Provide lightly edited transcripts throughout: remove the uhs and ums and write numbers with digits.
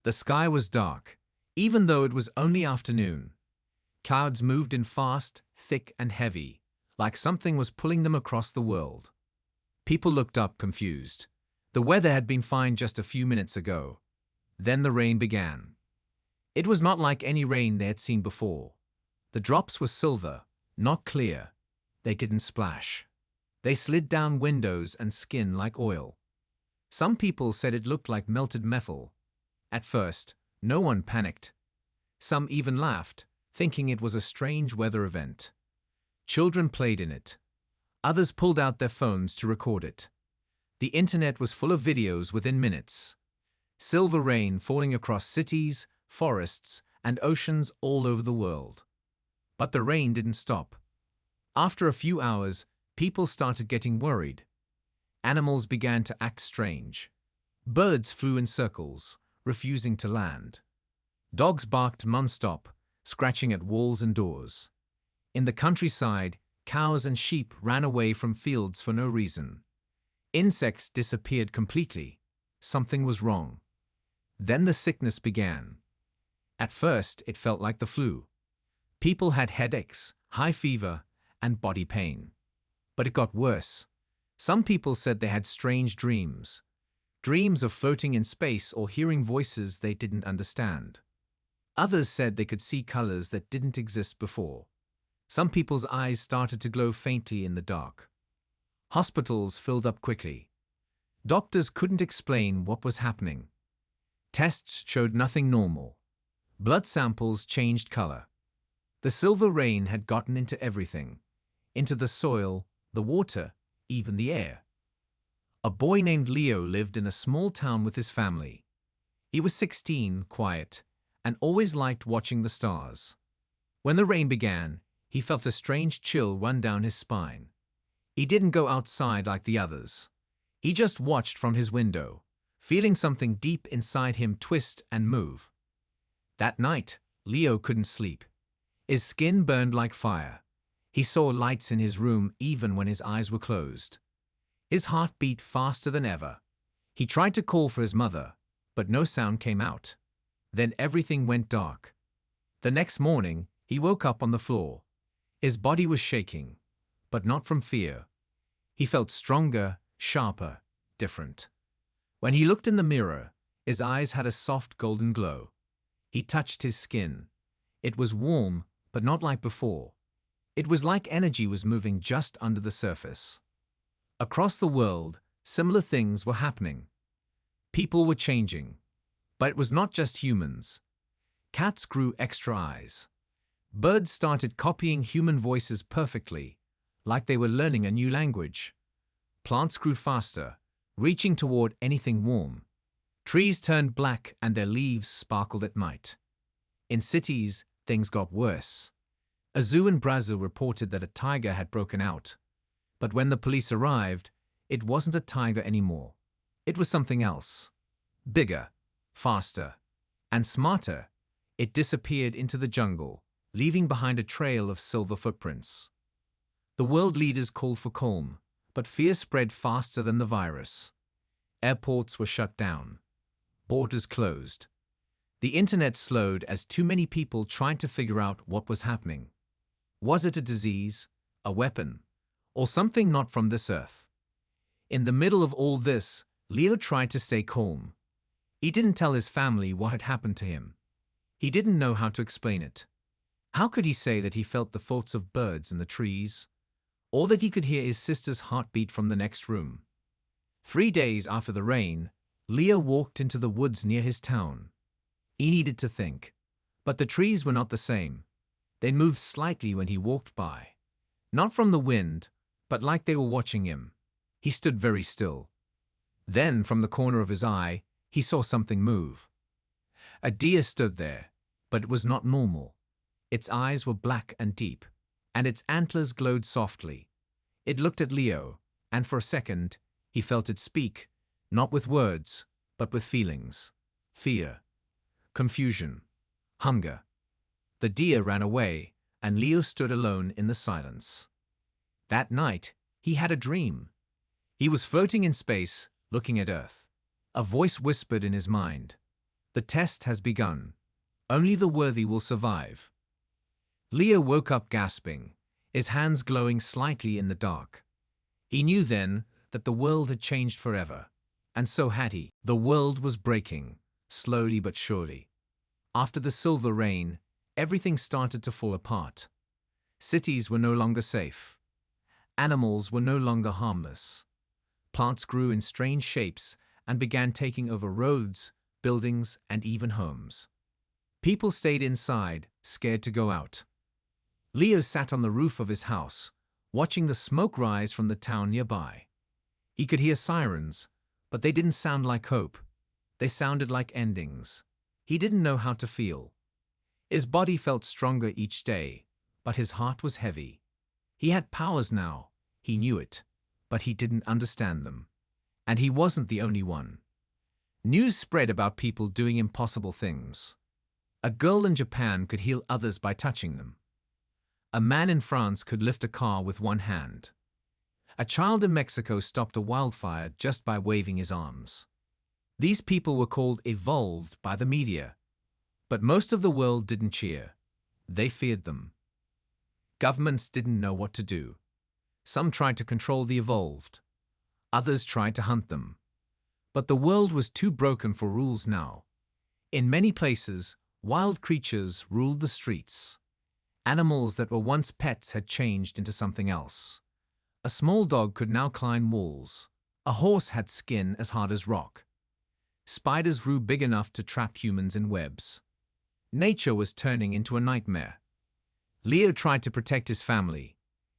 The sky was dark, even though it was only afternoon. Clouds moved in fast, thick and heavy, like something was pulling them across the world. People looked up confused. The weather had been fine just a few minutes ago. Then the rain began. It was not like any rain they had seen before. The drops were silver, not clear. They didn't splash. They slid down windows and skin like oil. Some people said it looked like melted metal. At first, no one panicked. Some even laughed, thinking it was a strange weather event. Children played in it. Others pulled out their phones to record it. The internet was full of videos within minutes. Silver rain falling across cities, forests, and oceans all over the world. But the rain didn't stop. After a few hours, people started getting worried. Animals began to act strange. Birds flew in circles, refusing to land. Dogs barked non-stop, scratching at walls and doors. In the countryside, cows and sheep ran away from fields for no reason. Insects disappeared completely. Something was wrong. Then the sickness began. At first, it felt like the flu. People had headaches, high fever, and body pain. But it got worse. Some people said they had strange dreams. Dreams of floating in space or hearing voices they didn't understand. Others said they could see colors that didn't exist before. Some people's eyes started to glow faintly in the dark. Hospitals filled up quickly. Doctors couldn't explain what was happening. Tests showed nothing normal. Blood samples changed color. The silver rain had gotten into everything. Into the soil, the water, even the air. A boy named Leo lived in a small town with his family. He was 16, quiet, and always liked watching the stars. When the rain began, he felt a strange chill run down his spine. He didn't go outside like the others. He just watched from his window, feeling something deep inside him twist and move. That night, Leo couldn't sleep. His skin burned like fire. He saw lights in his room even when his eyes were closed. His heart beat faster than ever. He tried to call for his mother, but no sound came out. Then everything went dark. The next morning, he woke up on the floor. His body was shaking, but not from fear. He felt stronger, sharper, different. When he looked in the mirror, his eyes had a soft golden glow. He touched his skin. It was warm, but not like before. It was like energy was moving just under the surface. Across the world, similar things were happening. People were changing. But it was not just humans. Cats grew extra eyes. Birds started copying human voices perfectly, like they were learning a new language. Plants grew faster, reaching toward anything warm. Trees turned black and their leaves sparkled at night. In cities, things got worse. A zoo in Brazil reported that a tiger had broken out. But when the police arrived, it wasn't a tiger anymore. It was something else. Bigger, faster, and smarter. It disappeared into the jungle, leaving behind a trail of silver footprints. The world leaders called for calm, but fear spread faster than the virus. Airports were shut down. Borders closed. The internet slowed as too many people tried to figure out what was happening. Was it a disease, a weapon, or something not from this earth? In the middle of all this, Leo tried to stay calm. He didn't tell his family what had happened to him. He didn't know how to explain it. How could he say that he felt the thoughts of birds in the trees? Or that he could hear his sister's heartbeat from the next room? 3 days after the rain, Leo walked into the woods near his town. He needed to think. But the trees were not the same. They moved slightly when he walked by. Not from the wind, but like they were watching him. He stood very still. Then, from the corner of his eye, he saw something move. A deer stood there, but it was not normal. Its eyes were black and deep, and its antlers glowed softly. It looked at Leo, and for a second, he felt it speak, not with words, but with feelings. Fear, confusion, hunger. The deer ran away, and Leo stood alone in the silence. That night, he had a dream. He was floating in space, looking at Earth. A voice whispered in his mind, The test has begun. Only the worthy will survive. Leo woke up gasping, his hands glowing slightly in the dark. He knew then that the world had changed forever. And so had he. The world was breaking, slowly but surely. After the silver rain, everything started to fall apart. Cities were no longer safe. Animals were no longer harmless. Plants grew in strange shapes and began taking over roads, buildings, and even homes. People stayed inside, scared to go out. Leo sat on the roof of his house, watching the smoke rise from the town nearby. He could hear sirens, but they didn't sound like hope. They sounded like endings. He didn't know how to feel. His body felt stronger each day, but his heart was heavy. He had powers now, he knew it, but he didn't understand them. And he wasn't the only one. News spread about people doing impossible things. A girl in Japan could heal others by touching them. A man in France could lift a car with one hand. A child in Mexico stopped a wildfire just by waving his arms. These people were called evolved by the media. But most of the world didn't cheer. They feared them. Governments didn't know what to do. Some tried to control the evolved. Others tried to hunt them. But the world was too broken for rules now. In many places, wild creatures ruled the streets. Animals that were once pets had changed into something else. A small dog could now climb walls. A horse had skin as hard as rock. Spiders grew big enough to trap humans in webs. Nature was turning into a nightmare. Leo tried to protect his family.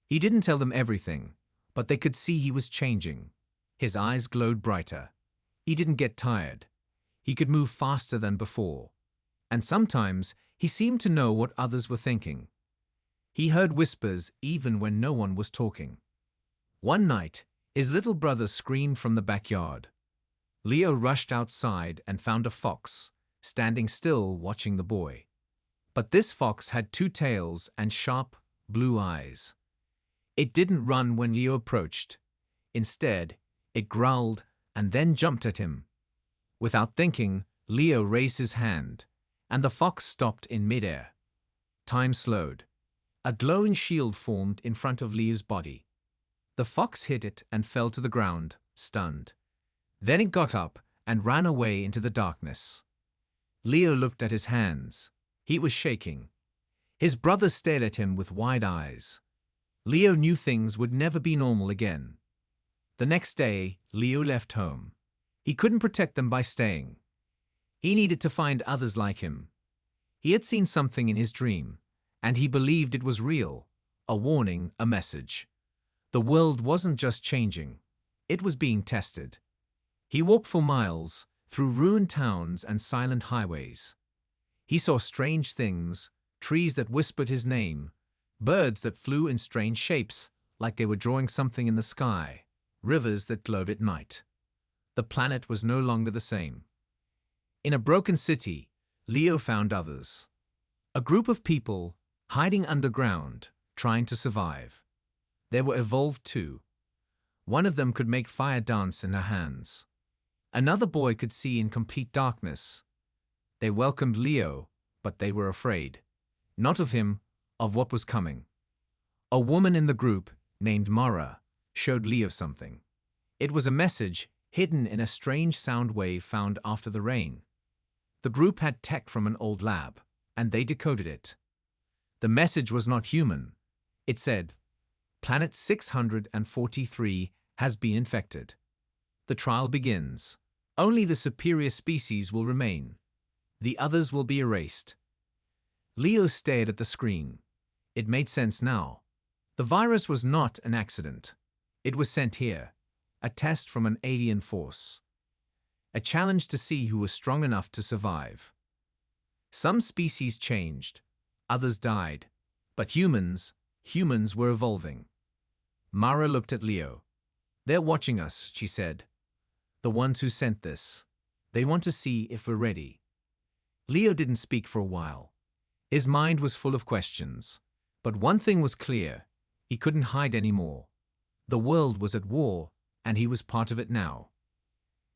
He didn't tell them everything, but they could see he was changing. His eyes glowed brighter. He didn't get tired. He could move faster than before. And sometimes he seemed to know what others were thinking. He heard whispers even when no one was talking. One night, his little brother screamed from the backyard. Leo rushed outside and found a fox, standing still watching the boy. But this fox had two tails and sharp, blue eyes. It didn't run when Leo approached. Instead, it growled and then jumped at him. Without thinking, Leo raised his hand, and the fox stopped in midair. Time slowed. A glowing shield formed in front of Leo's body. The fox hit it and fell to the ground, stunned. Then it got up and ran away into the darkness. Leo looked at his hands. He was shaking. His brother stared at him with wide eyes. Leo knew things would never be normal again. The next day, Leo left home. He couldn't protect them by staying. He needed to find others like him. He had seen something in his dream, and he believed it was real. A warning, a message. The world wasn't just changing. It was being tested. He walked for miles, through ruined towns and silent highways. He saw strange things, trees that whispered his name, birds that flew in strange shapes, like they were drawing something in the sky, rivers that glowed at night. The planet was no longer the same. In a broken city, Leo found others. A group of people, hiding underground, trying to survive. They were evolved too. One of them could make fire dance in her hands. Another boy could see in complete darkness. They welcomed Leo, but they were afraid. Not of him, of what was coming. A woman in the group, named Mara, showed Leo something. It was a message hidden in a strange sound wave found after the rain. The group had tech from an old lab, and they decoded it. The message was not human. It said, "Planet 643 has been infected. The trial begins. Only the superior species will remain. The others will be erased." Leo stared at the screen. It made sense now. The virus was not an accident. It was sent here, a test from an alien force. A challenge to see who was strong enough to survive. Some species changed, others died, but humans were evolving. Mara looked at Leo. "They're watching us," she said. "The ones who sent this. They want to see if we're ready." Leo didn't speak for a while. His mind was full of questions. But one thing was clear. He couldn't hide anymore. The world was at war, and he was part of it now.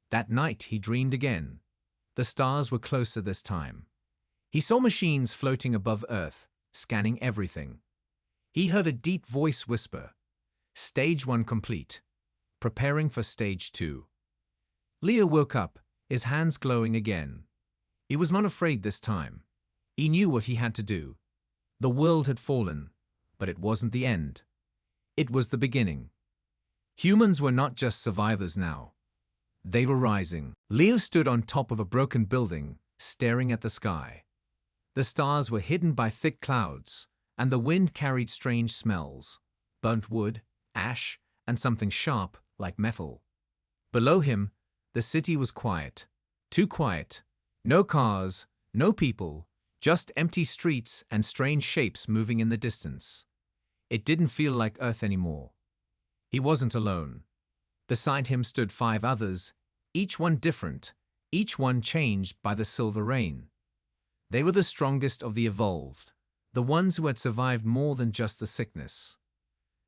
That night he dreamed again. The stars were closer this time. He saw machines floating above Earth, scanning everything. He heard a deep voice whisper, "Stage 1 complete. Preparing for Stage 2. Leo woke up, his hands glowing again. He was not afraid this time. He knew what he had to do. The world had fallen, but it wasn't the end. It was the beginning. Humans were not just survivors now. They were rising. Leo stood on top of a broken building, staring at the sky. The stars were hidden by thick clouds, and the wind carried strange smells: burnt wood, ash, and something sharp like metal. Below him, the city was quiet. Too quiet. No cars, no people, just empty streets and strange shapes moving in the distance. It didn't feel like Earth anymore. He wasn't alone. Beside him stood 5 others, each one different, each one changed by the silver rain. They were the strongest of the evolved, the ones who had survived more than just the sickness.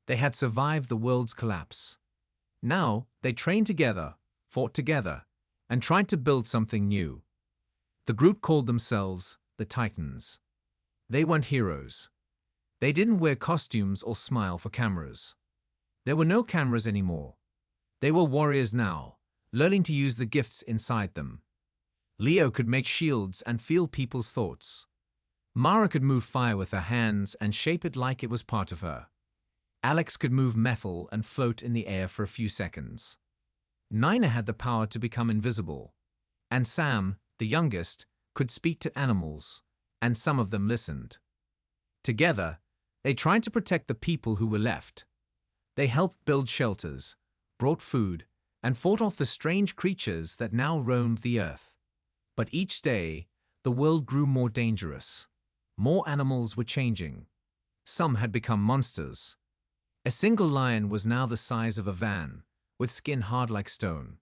They had survived the world's collapse. Now, they trained together, fought together, and tried to build something new. The group called themselves the Titans. They weren't heroes. They didn't wear costumes or smile for cameras. There were no cameras anymore. They were warriors now, learning to use the gifts inside them. Leo could make shields and feel people's thoughts. Mara could move fire with her hands and shape it like it was part of her. Alex could move metal and float in the air for a few seconds. Nina had the power to become invisible. And Sam, the youngest, could speak to animals, and some of them listened. Together, they tried to protect the people who were left. They helped build shelters, brought food, and fought off the strange creatures that now roamed the earth. But each day, the world grew more dangerous. More animals were changing. Some had become monsters. A single lion was now the size of a van, with skin hard like stone.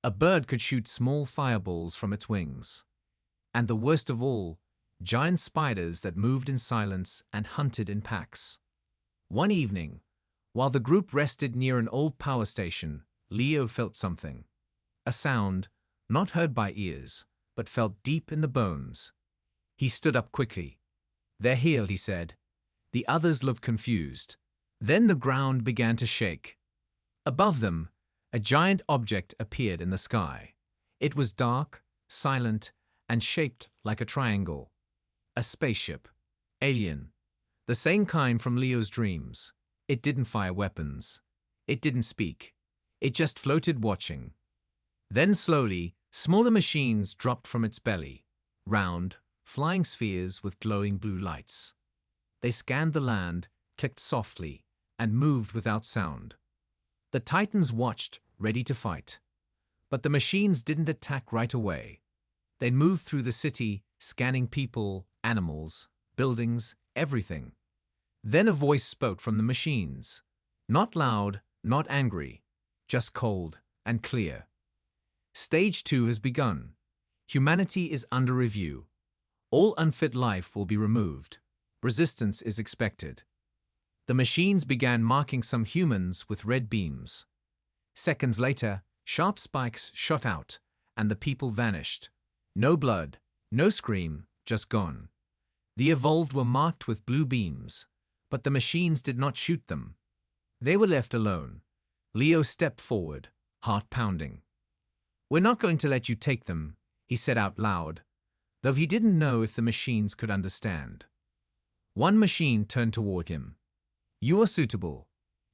A bird could shoot small fireballs from its wings. And the worst of all, giant spiders that moved in silence and hunted in packs. One evening, while the group rested near an old power station, Leo felt something. A sound, not heard by ears, but felt deep in the bones. He stood up quickly. "They're here," he said. The others looked confused. Then the ground began to shake. Above them, a giant object appeared in the sky. It was dark, silent, and shaped like a triangle. A spaceship. Alien. The same kind from Leo's dreams. It didn't fire weapons. It didn't speak. It just floated watching. Then slowly, smaller machines dropped from its belly. Round, flying spheres with glowing blue lights. They scanned the land, clicked softly, and moved without sound. The Titans watched, ready to fight. But the machines didn't attack right away. They moved through the city, scanning people, animals, buildings, everything. Then a voice spoke from the machines. Not loud, not angry, just cold and clear. Stage 2 has begun. Humanity is under review. All unfit life will be removed. Resistance is expected. The machines began marking some humans with red beams. Seconds later, sharp spikes shot out, and the people vanished. No blood, no scream, just gone. The evolved were marked with blue beams, but the machines did not shoot them. They were left alone. Leo stepped forward, heart pounding. "We're not going to let you take them," he said out loud, though he didn't know if the machines could understand. One machine turned toward him. "You are suitable.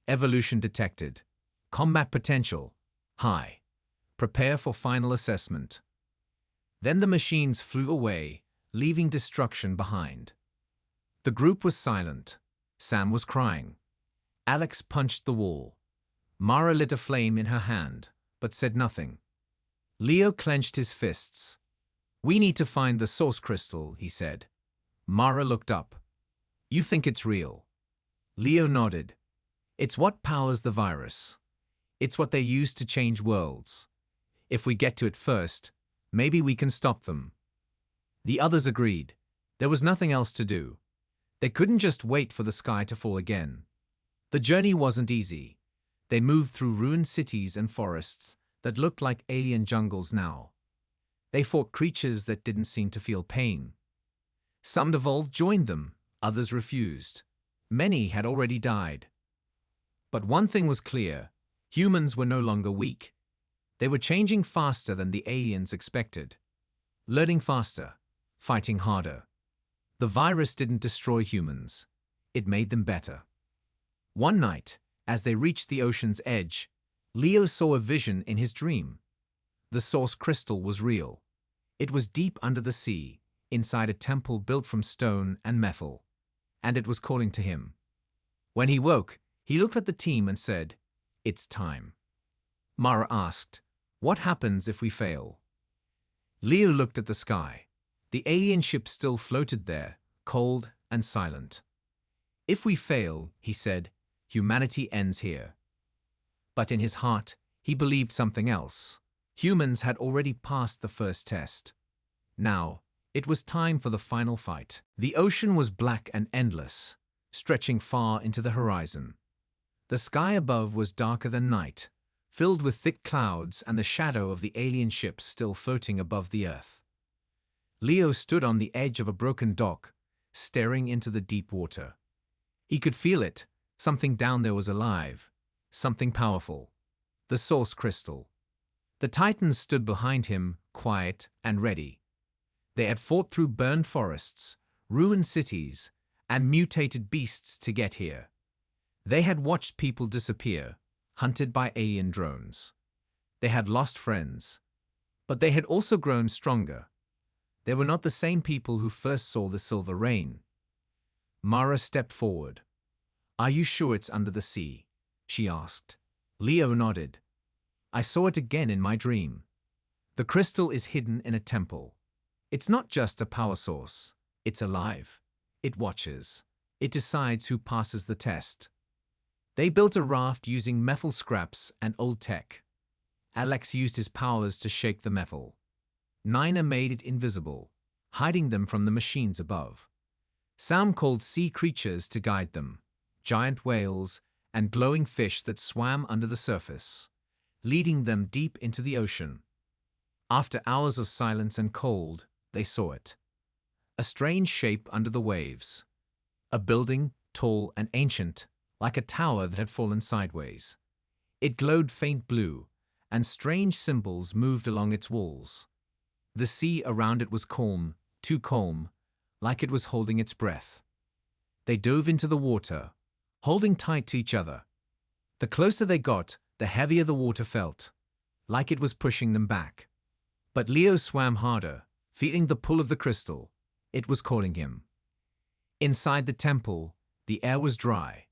Evolution detected. Combat potential high. Prepare for final assessment." Then the machines flew away, leaving destruction behind. The group was silent. Sam was crying. Alex punched the wall. Mara lit a flame in her hand, but said nothing. Leo clenched his fists. "We need to find the source crystal," he said. Mara looked up. "You think it's real?" Leo nodded. "It's what powers the virus. It's what they use to change worlds. If we get to it first, maybe we can stop them." The others agreed. There was nothing else to do. They couldn't just wait for the sky to fall again. The journey wasn't easy. They moved through ruined cities and forests that looked like alien jungles now. They fought creatures that didn't seem to feel pain. Some evolved joined them, others refused. Many had already died. But one thing was clear: humans were no longer weak. They were changing faster than the aliens expected. Learning faster, fighting harder. The virus didn't destroy humans. It made them better. One night, as they reached the ocean's edge, Leo saw a vision in his dream. The source crystal was real. It was deep under the sea, inside a temple built from stone and metal. And it was calling to him. When he woke, he looked at the team and said, "It's time." Mara asked, "What happens if we fail?" Leo looked at the sky. The alien ship still floated there, cold and silent. "If we fail," he said, "humanity ends here." But in his heart, he believed something else. Humans had already passed the first test. Now, it was time for the final fight. The ocean was black and endless, stretching far into the horizon. The sky above was darker than night, filled with thick clouds and the shadow of the alien ship still floating above the earth. Leo stood on the edge of a broken dock, staring into the deep water. He could feel it. Something down there was alive, something powerful. The source crystal. The Titans stood behind him, quiet and ready. They had fought through burned forests, ruined cities, and mutated beasts to get here. They had watched people disappear, hunted by alien drones. They had lost friends, but they had also grown stronger. They were not the same people who first saw the silver rain. Mara stepped forward. "Are you sure it's under the sea?" she asked. Leo nodded. "I saw it again in my dream. The crystal is hidden in a temple. It's not just a power source. It's alive. It watches. It decides who passes the test." They built a raft using metal scraps and old tech. Alex used his powers to shake the metal. Nina made it invisible, hiding them from the machines above. Sam called sea creatures to guide them, giant whales and glowing fish that swam under the surface, leading them deep into the ocean. After hours of silence and cold, they saw it. A strange shape under the waves. A building, tall and ancient, like a tower that had fallen sideways. It glowed faint blue, and strange symbols moved along its walls. The sea around it was calm, too calm, like it was holding its breath. They dove into the water, holding tight to each other. The closer they got, the heavier the water felt, like it was pushing them back. But Leo swam harder, feeling the pull of the crystal. It was calling him. Inside the temple, the air was dry.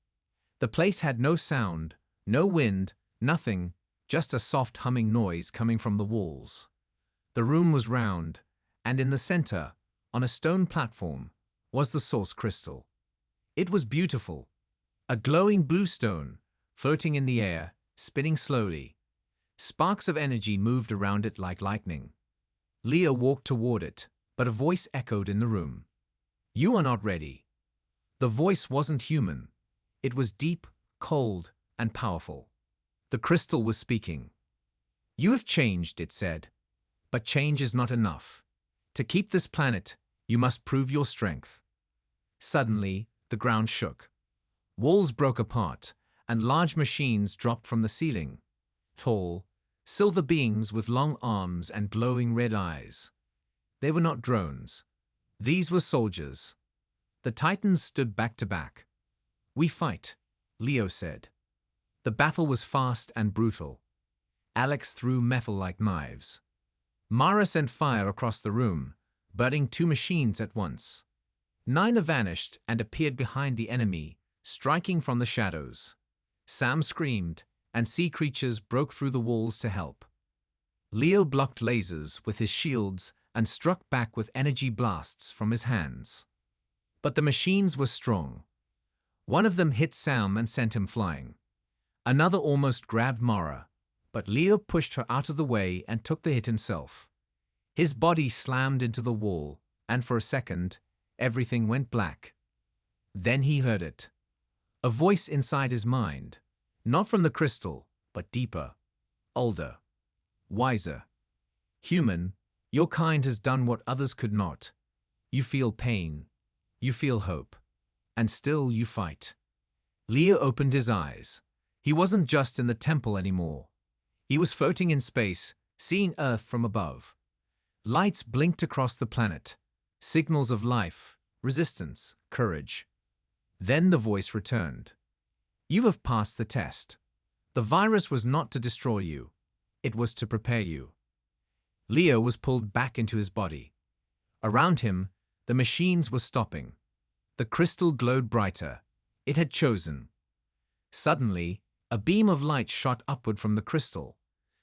The place had no sound, no wind, nothing, just a soft humming noise coming from the walls. The room was round, and in the center, on a stone platform, was the source crystal. It was beautiful. A glowing blue stone, floating in the air, spinning slowly. Sparks of energy moved around it like lightning. Leo walked toward it, but a voice echoed in the room. "You are not ready." The voice wasn't human. It was deep, cold, and powerful. The crystal was speaking. "You have changed," it said. "But change is not enough. To keep this planet, you must prove your strength." Suddenly, the ground shook. Walls broke apart, and large machines dropped from the ceiling. Tall, silver beings with long arms and glowing red eyes. They were not drones. These were soldiers. The Titans stood back to back. "We fight," Leo said. The battle was fast and brutal. Alex threw metal like knives. Mara sent fire across the room, burning two machines at once. Nina vanished and appeared behind the enemy, striking from the shadows. Sam screamed, and sea creatures broke through the walls to help. Leo blocked lasers with his shields and struck back with energy blasts from his hands. But the machines were strong. One of them hit Sam and sent him flying. Another almost grabbed Mara, but Leo pushed her out of the way and took the hit himself. His body slammed into the wall, and for a second, everything went black. Then he heard it. A voice inside his mind, not from the crystal, but deeper, older, wiser. "Human, Your kind has done what others could not. You feel pain. You feel hope. And still you fight. Leo opened his eyes. He wasn't just in the temple anymore. He was floating in space, seeing Earth from above. Lights blinked across the planet. Signals of life, resistance, courage. Then the voice returned. You have passed the test. The virus was not to destroy you. It was to prepare you. Leo was pulled back into his body. Around him, the machines were stopping. The crystal glowed brighter. It had chosen. Suddenly, a beam of light shot upward from the crystal,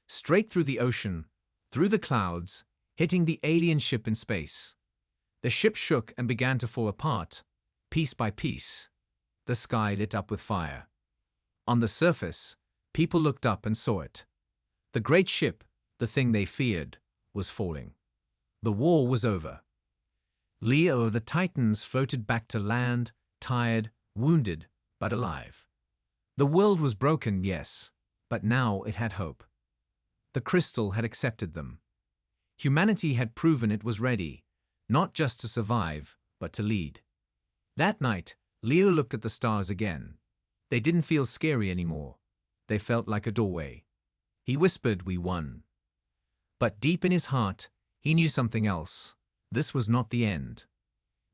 straight through the ocean, through the clouds, hitting the alien ship in space. The ship shook and began to fall apart, piece by piece. The sky lit up with fire. On the surface, people looked up and saw it. The great ship, the thing they feared, was falling. The war was over. Leo of the Titans floated back to land, tired, wounded, but alive. The world was broken, yes, but now it had hope. The crystal had accepted them. Humanity had proven it was ready, not just to survive, but to lead. That night, Leo looked at the stars again. They didn't feel scary anymore. They felt like a doorway. He whispered, "We won." But deep in his heart, he knew something else. This was not the end.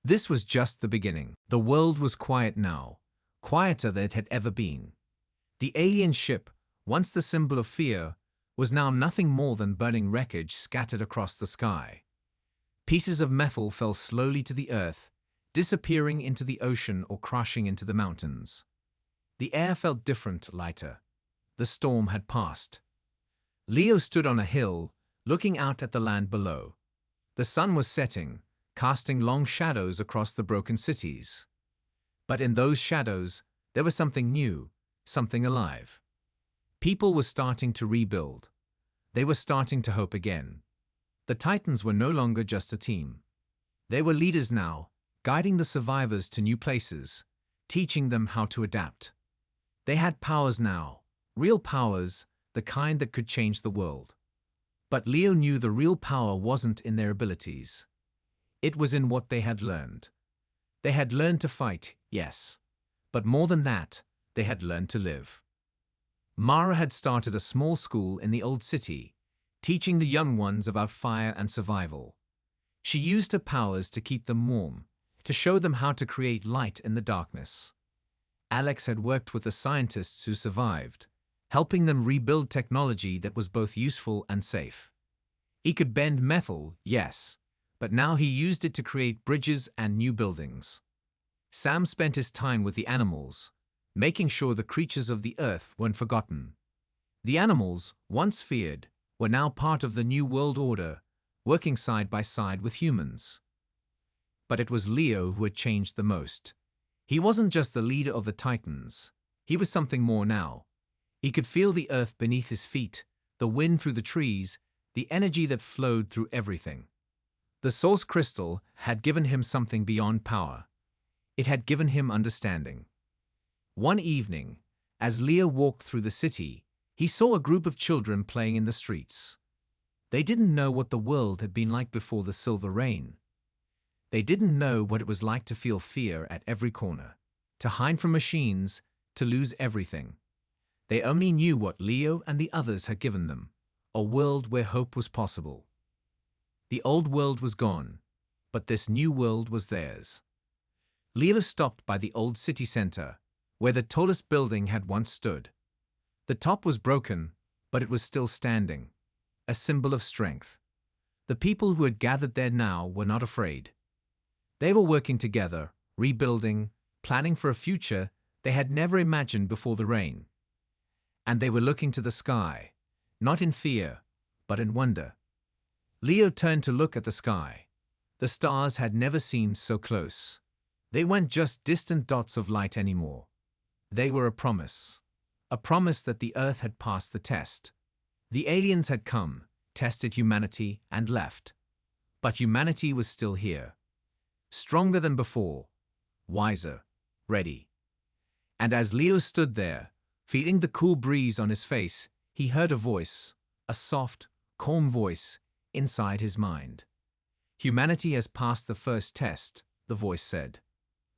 This was just the beginning. The world was quiet now, quieter than it had ever been. The alien ship, once the symbol of fear, was now nothing more than burning wreckage scattered across the sky. Pieces of metal fell slowly to the earth, disappearing into the ocean or crashing into the mountains. The air felt different, lighter. The storm had passed. Leo stood on a hill, looking out at the land below. The sun was setting, casting long shadows across the broken cities. But in those shadows, there was something new, something alive. People were starting to rebuild. They were starting to hope again. The Titans were no longer just a team. They were leaders now, guiding the survivors to new places, teaching them how to adapt. They had powers now, real powers, the kind that could change the world. But Leo knew the real power wasn't in their abilities. It was in what they had learned. They had learned to fight, yes. But more than that, they had learned to live. Mara had started a small school in the old city, teaching the young ones about fire and survival. She used her powers to keep them warm, to show them how to create light in the darkness. Alex had worked with the scientists who survived, helping them rebuild technology that was both useful and safe. He could bend metal, yes, but now he used it to create bridges and new buildings. Sam spent his time with the animals, making sure the creatures of the earth weren't forgotten. The animals, once feared, were now part of the new world order, working side by side with humans. But it was Leo who had changed the most. He wasn't just the leader of the Titans. He was something more now. He could feel the earth beneath his feet, the wind through the trees, the energy that flowed through everything. The source crystal had given him something beyond power. It had given him understanding. One evening, as Leo walked through the city, he saw a group of children playing in the streets. They didn't know what the world had been like before the silver rain. They didn't know what it was like to feel fear at every corner, to hide from machines, to lose everything. They only knew what Leo and the others had given them, a world where hope was possible. The old world was gone, but this new world was theirs. Leo stopped by the old city center, where the tallest building had once stood. The top was broken, but it was still standing, a symbol of strength. The people who had gathered there now were not afraid. They were working together, rebuilding, planning for a future they had never imagined before the rain. And they were looking to the sky, not in fear, but in wonder. Leo turned to look at the sky. The stars had never seemed so close. They weren't just distant dots of light anymore. They were a promise that the Earth had passed the test. The aliens had come, tested humanity, and left. But humanity was still here. Stronger than before, wiser, ready. And as Leo stood there, feeling the cool breeze on his face, he heard a voice, a soft, calm voice, inside his mind. Humanity has passed the first test, the voice said.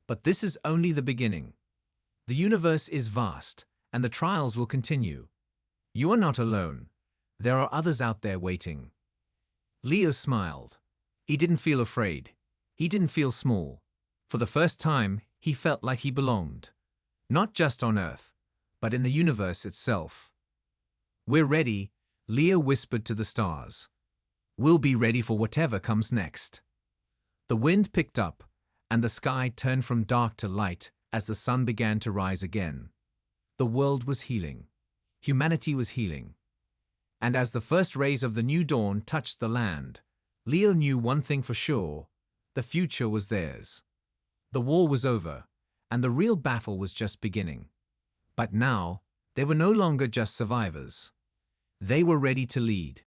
But this is only the beginning. The universe is vast, and the trials will continue. You are not alone. There are others out there waiting. Leo smiled. He didn't feel afraid. He didn't feel small. For the first time, he felt like he belonged. Not just on Earth, but in the universe itself. We're ready, Leo whispered to the stars. We'll be ready for whatever comes next. The wind picked up, and the sky turned from dark to light as the sun began to rise again. The world was healing. Humanity was healing. And as the first rays of the new dawn touched the land, Leo knew one thing for sure: the future was theirs. The war was over, and the real battle was just beginning. But now, they were no longer just survivors. They were ready to lead.